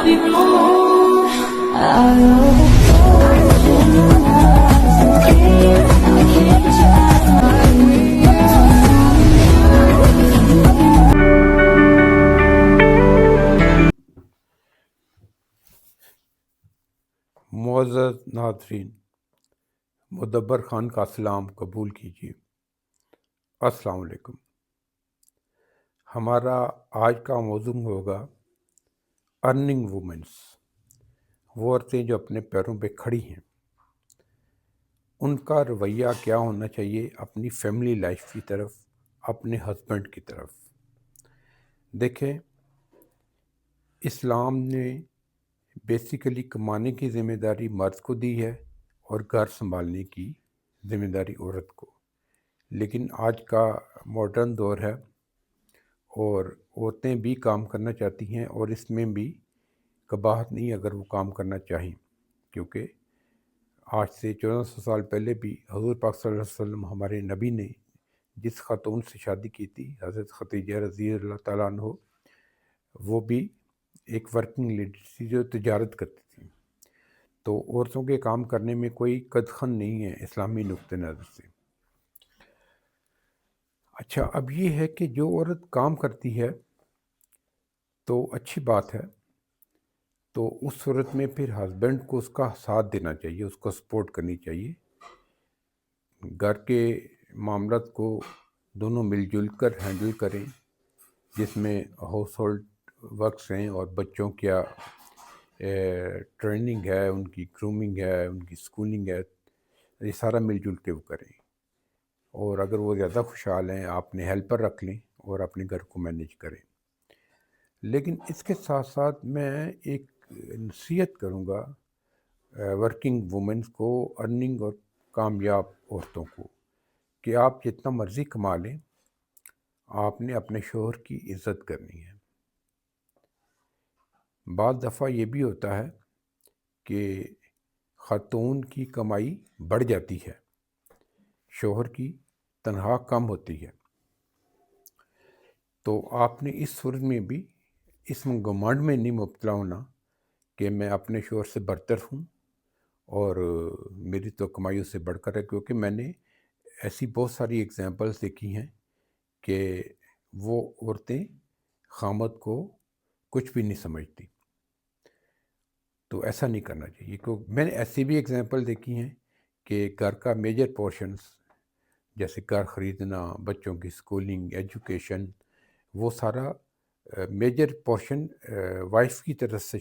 wrong. I overthought you I can't معزز ناظرین، مدبر خان کا سلام قبول کیجیے۔ السلام علیکم۔ ہمارا آج کا موضوع ہوگا ارننگ وومنس، وہ عورتیں جو اپنے پیروں پہ کھڑی ہیں، ان کا رویہ کیا ہونا چاہیے اپنی فیملی لائف کی طرف، اپنے ہسبینڈ کی طرف۔ دیکھیں، اسلام نے بیسیکلی کمانے کی ذمہ داری مرد کو دی ہے اور گھر سنبھالنے کی ذمہ داری عورت کو، لیکن آج کا ماڈرن دور ہے اور عورتیں بھی کام کرنا چاہتی ہیں، اور اس میں بھی قباحت نہیں اگر وہ کام کرنا چاہیں، کیونکہ آج سے 1400 سال پہلے بھی حضور پاک صلی اللہ علیہ وسلم ہمارے نبی نے جس خاتون سے شادی کی تھی، حضرت خدیجہ رضی اللہ تعالیٰ عنہ، وہ بھی ایک ورکنگ لیڈی تھی جو تجارت کرتی تھی۔ تو عورتوں کے کام کرنے میں کوئی قدغن نہیں ہے اسلامی نقطہ نظر سے۔ اچھا، اب یہ ہے کہ جو عورت کام کرتی ہے تو اچھی بات ہے، تو اس صورت میں پھر ہسبینڈ کو اس کا ساتھ دینا چاہیے، اس کو سپورٹ کرنی چاہیے، گھر کے معاملات کو دونوں مل جل کر ہینڈل کریں، جس میں ہاؤس ہولڈ ورکس ہیں اور بچوں کیا ٹریننگ ہے، ان کی گرومنگ ہے، ان کی سکولنگ ہے، یہ سارا مل جل کے وہ کریں۔ اور اگر وہ زیادہ خوشحال ہیں، آپ نے ہیلپر رکھ لیں اور اپنے گھر کو مینیج کریں۔ لیکن اس کے ساتھ ساتھ میں ایک نصیحت کروں گا ورکنگ وومنس کو، ارننگ اور کامیاب عورتوں کو، کہ آپ جتنا مرضی کما لیں، آپ نے اپنے شوہر کی عزت کرنی ہے۔ بعض دفعہ یہ بھی ہوتا ہے کہ خاتون کی کمائی بڑھ جاتی ہے، شوہر کی تنخواہ کم ہوتی ہے، تو آپ نے اس صورت میں بھی اس گھمنڈ میں نہیں مبتلا ہونا کہ میں اپنے شوہر سے برتر ہوں اور میری تو کمائی اس سے بڑھ کر ہے، کیونکہ میں نے ایسی بہت ساری ایگزامپلس دیکھی ہیں کہ وہ عورتیں خامد کو کچھ بھی نہیں سمجھتی۔ تو ایسا نہیں کرنا چاہیے، کیونکہ میں نے ایسی بھی ایگزامپل دیکھی ہیں کہ گھر کا میجر پورشنز جیسے گھر خریدنا، بچوں کی سکولنگ، ایجوکیشن، وہ سارا میجر پورشن وائف کی طرف سے